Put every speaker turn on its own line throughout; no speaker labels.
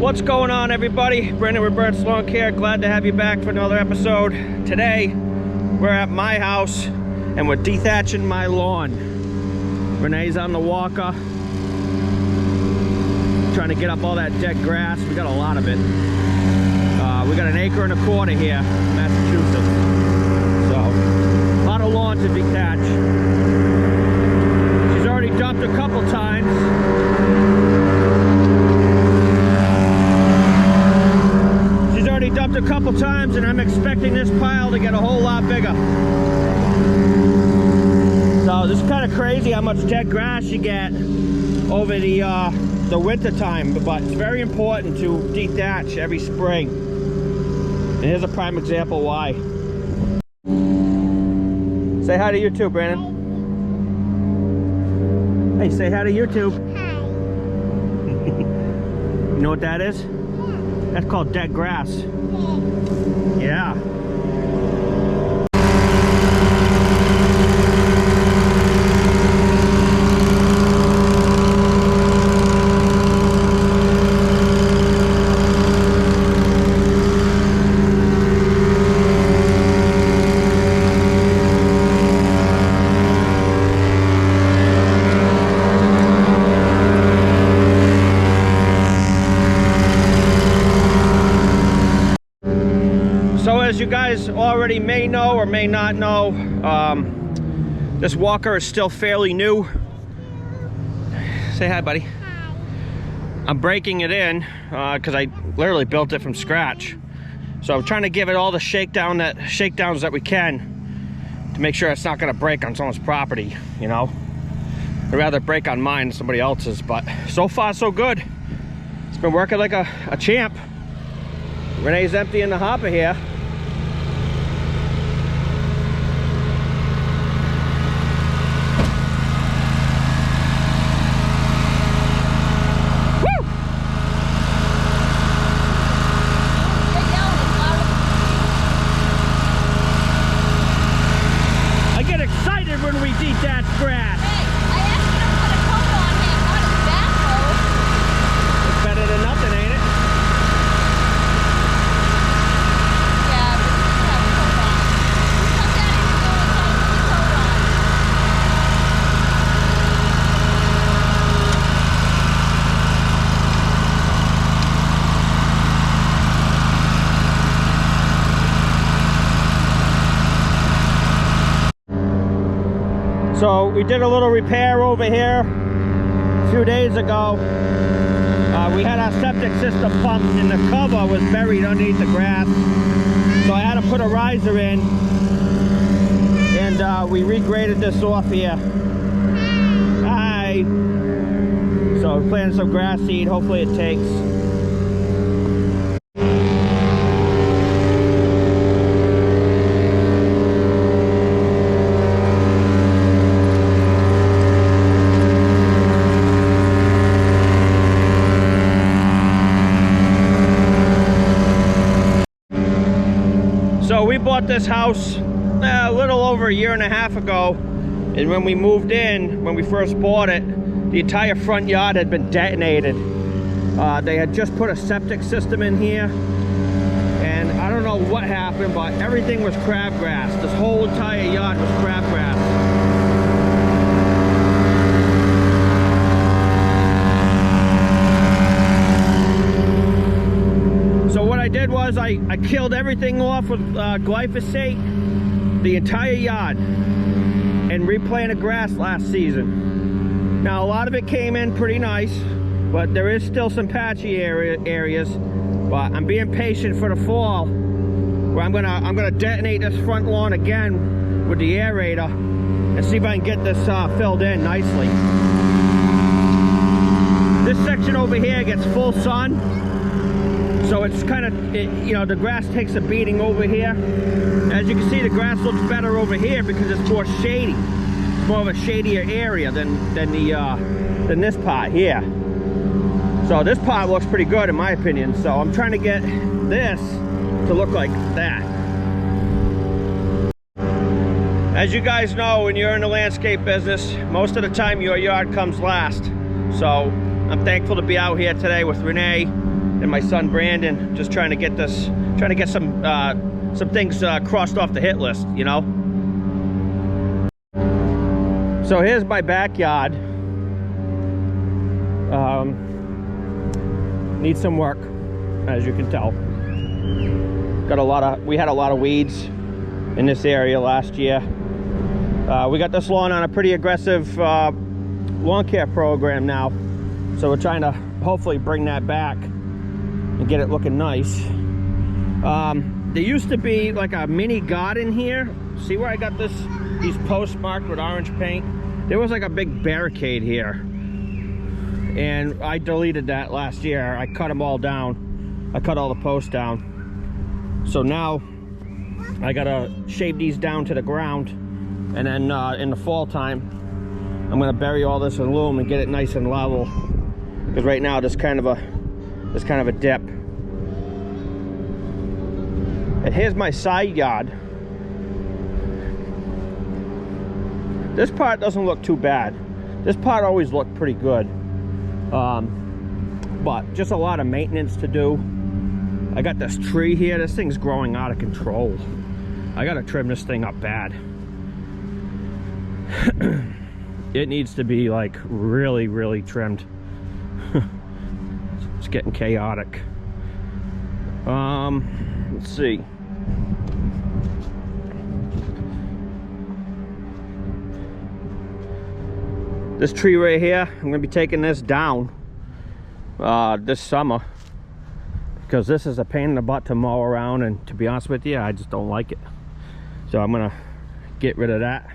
What's going on, everybody? Brandon with Burnt's Lawn Care. Glad to have you back for another episode. Today, we're at my house and we're dethatching my lawn. Renee's on the walker, trying to get up all that dead grass. We got a lot of it. We got 1.25 acres here in Massachusetts. So, a lot of lawn to detach. She's already dumped a couple times. Dumped a couple times, and I'm expecting this pile to get a whole lot bigger. So this is kind of crazy how much dead grass you get over the winter time, but it's very important to dethatch every spring. And here's a prime example why. Say hi to YouTube, Brandon. Hey, say hi to YouTube. Hi. You know what that is? That's called dead grass. Yeah. As you guys already may know or may not know, this walker is still fairly new. Say hi, buddy. Hi. I'm breaking it in because I literally built it from scratch. So I'm trying to give it all the shakedowns that we can to make sure it's not going to break on someone's property, you know. I'd rather break on mine than somebody else's, but so far so good. It's been working like a champ. Renee's emptying the hopper here. When we detach grass.
Hey, I asked you to put a coat on him, not his bathrobe.
It's better than nothing, ain't it?
Yeah, but you should have a coat on. Come down here and go and put a coat on.
So we did a little repair over here a few days ago. We had our septic system pumped and the cover was buried underneath the grass. So I had to put a riser in, and we regraded this off here. Hi! So we're planting some grass seed, hopefully it takes. So we bought this house a little over 1.5 years ago, and when we moved in, when we first bought it, the entire front yard had been detonated. They had just put a septic system in here, and I don't know what happened, but everything was crabgrass. This whole entire yard was crabgrass. So what I did was I killed everything off with glyphosate, the entire yard, and replanted grass last season. Now a lot of it came in pretty nice, but there is still some patchy areas. But I'm being patient for the fall, where I'm gonna detonate this front lawn again with the aerator and see if I can get this filled in nicely. This section over here gets full sun. So it's kind of, you know, the grass takes a beating over here. As you can see, the grass looks better over here because it's more shady. It's more of a shadier area than this part here. So this part looks pretty good in my opinion. So I'm trying to get this to look like that. As you guys know, when you're in the landscape business, most of the time your yard comes last. So I'm thankful to be out here today with Renee and my son Brandon, just trying to get some things crossed off the hit list, you know. So here's my backyard. Needs some work, as you can tell. We had a lot of weeds in this area last year. We got this lawn on a pretty aggressive lawn care program now, so we're trying to hopefully bring that back and get it looking nice. There used to be like a mini garden here. See where I got these posts marked with orange paint? There was like a big barricade here, and I deleted that last year. I cut them all down. I cut all the posts down. So now I gotta shave these down to the ground, and then in the fall time I'm gonna bury all this in loam and get it nice and level, because right now there's kind of a dip. And here's my side yard. This part doesn't look too bad. This part always looked pretty good, but just a lot of maintenance to do. I got this tree here. This thing's growing out of control. I gotta trim this thing up bad. It needs to be like really, really trimmed. It's getting chaotic. Let's see. This tree right here, I'm gonna be taking this down this summer, because this is a pain in the butt to mow around, and to be honest with you, I just don't like it. So I'm gonna get rid of that.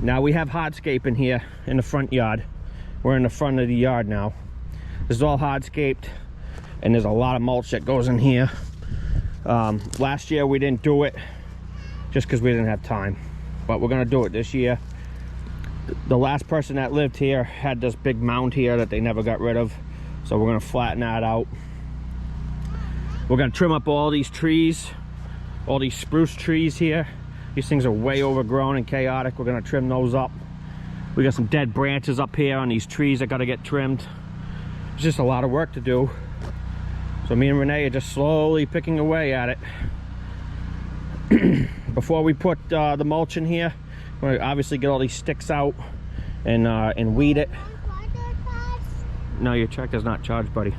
Now we have hardscaping here in the front yard. We're in the front of the yard now. This is all hardscaped, and there's a lot of mulch that goes in here. Last year we didn't do it just because we didn't have time, but we're gonna do it this year. The last person that lived here had this big mound here that they never got rid of, so we're gonna flatten that out. We're gonna trim up all these trees, all these spruce trees here. These things are way overgrown and chaotic. We're gonna trim those up. We got some dead branches up here on these trees that gotta get trimmed. It's just a lot of work to do. So me and Renee are just slowly picking away at it. Before we put the mulch in here, we're gonna obviously get all these sticks out and weed it. No, your check is not charged, buddy.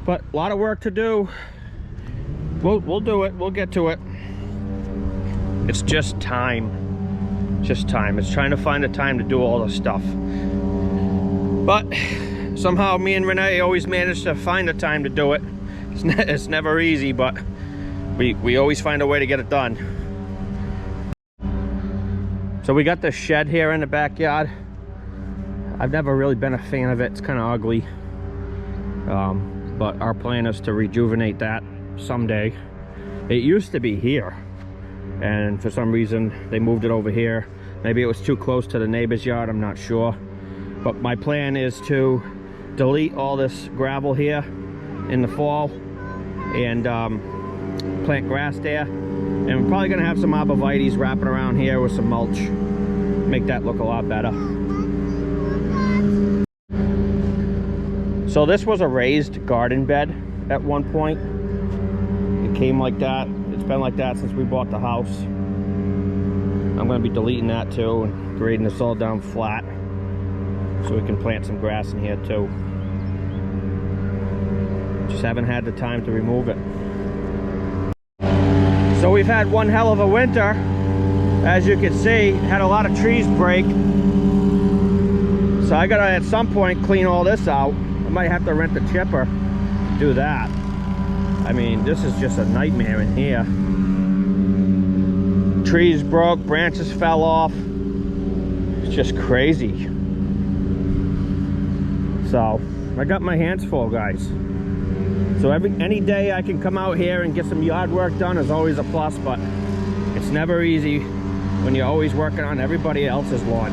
But a lot of work to do. We'll do it. We'll get to it. It's just time. Just time. It's trying to find the time to do all the stuff. But somehow me and Renee always manage to find the time to do it. It's never easy, but we always find a way to get it done. So we got this shed here in the backyard. I've never really been a fan of it. It's kind of ugly. But our plan is to rejuvenate that someday. It used to be here, and for some reason they moved it over here. Maybe it was too close to the neighbor's yard, I'm not sure. But my plan is to delete all this gravel here in the fall and plant grass there. And we're probably gonna have some arborvitaes wrapping around here with some mulch. Make that look a lot better. So this was a raised garden bed at one point. It came like that. It's been like that since we bought the house. I'm gonna be deleting that too and grading this all down flat so we can plant some grass in here too. Just haven't had the time to remove it. So we've had one hell of a winter. As you can see, had a lot of trees break. So I gotta at some point clean all this out. I might have to rent the chipper to do that. I mean, this is just a nightmare in here. Trees broke, branches fell off. It's just crazy. So I got my hands full, guys. So any day I can come out here and get some yard work done is always a plus, but it's never easy when you're always working on everybody else's lawn.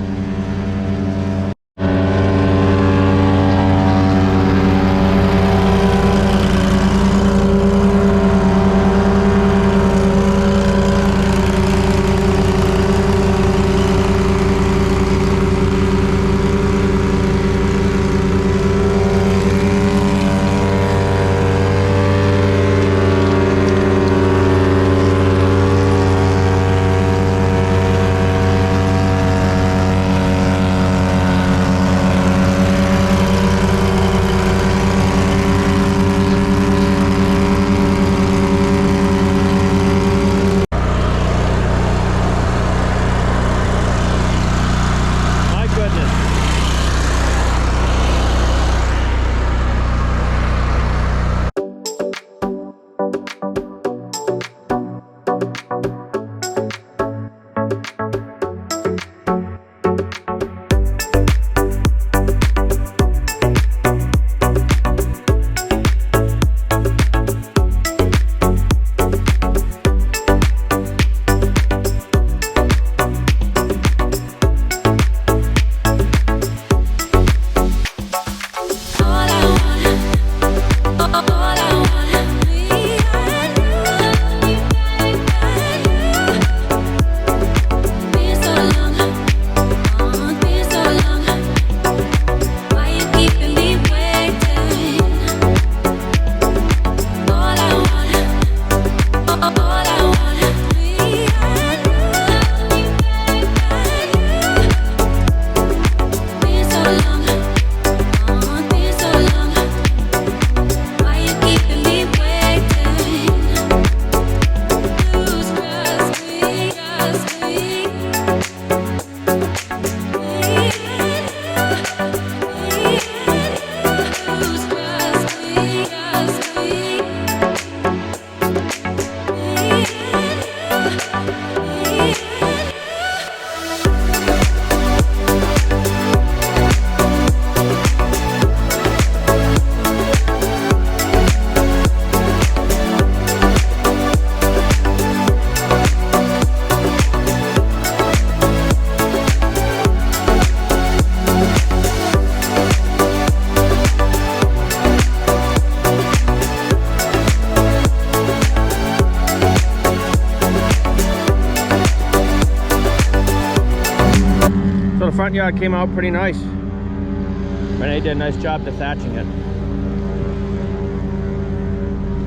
So the front yard came out pretty nice. Renee did a nice job dethatching it.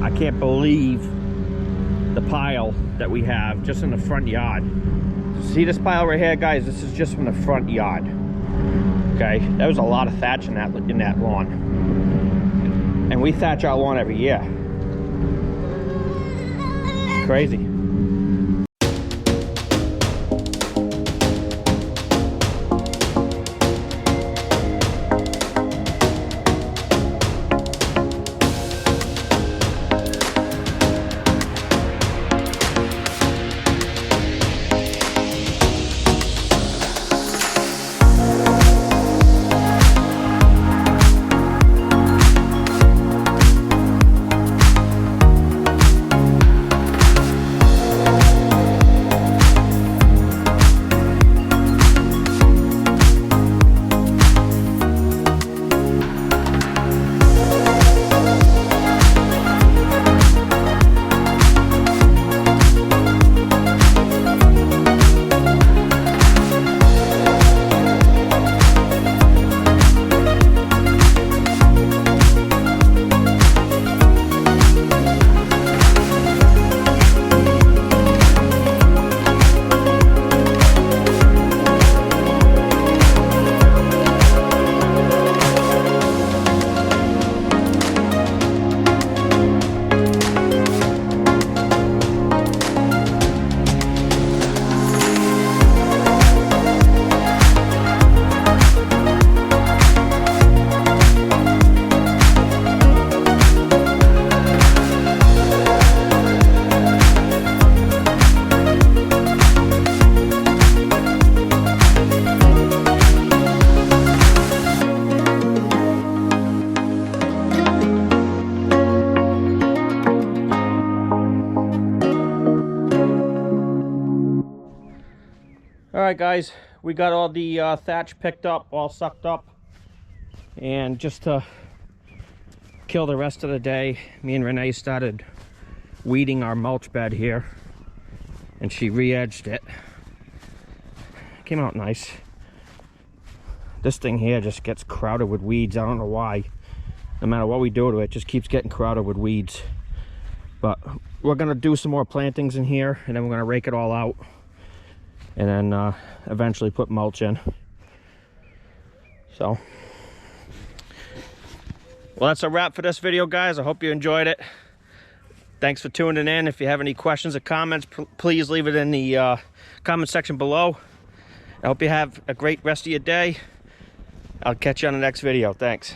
I can't believe the pile that we have just in the front yard. See this pile right here, guys? This is just from the front yard. Okay, that was a lot of thatch in that lawn. And we thatch our lawn every year. Crazy. Alright guys, we got all the thatch picked up, all sucked up, and just to kill the rest of the day, me and Renee started weeding our mulch bed here, and she re-edged it. Came out nice. This thing here just gets crowded with weeds. I don't know why. No matter what we do to it, it just keeps getting crowded with weeds. But we're gonna do some more plantings in here, and then we're gonna rake it all out, and then eventually put mulch in. So, well, that's a wrap for this video, guys. I hope you enjoyed it. Thanks for tuning in. If you have any questions or comments, please leave it in the comment section below. I hope you have a great rest of your day. I'll catch you on the next video. Thanks.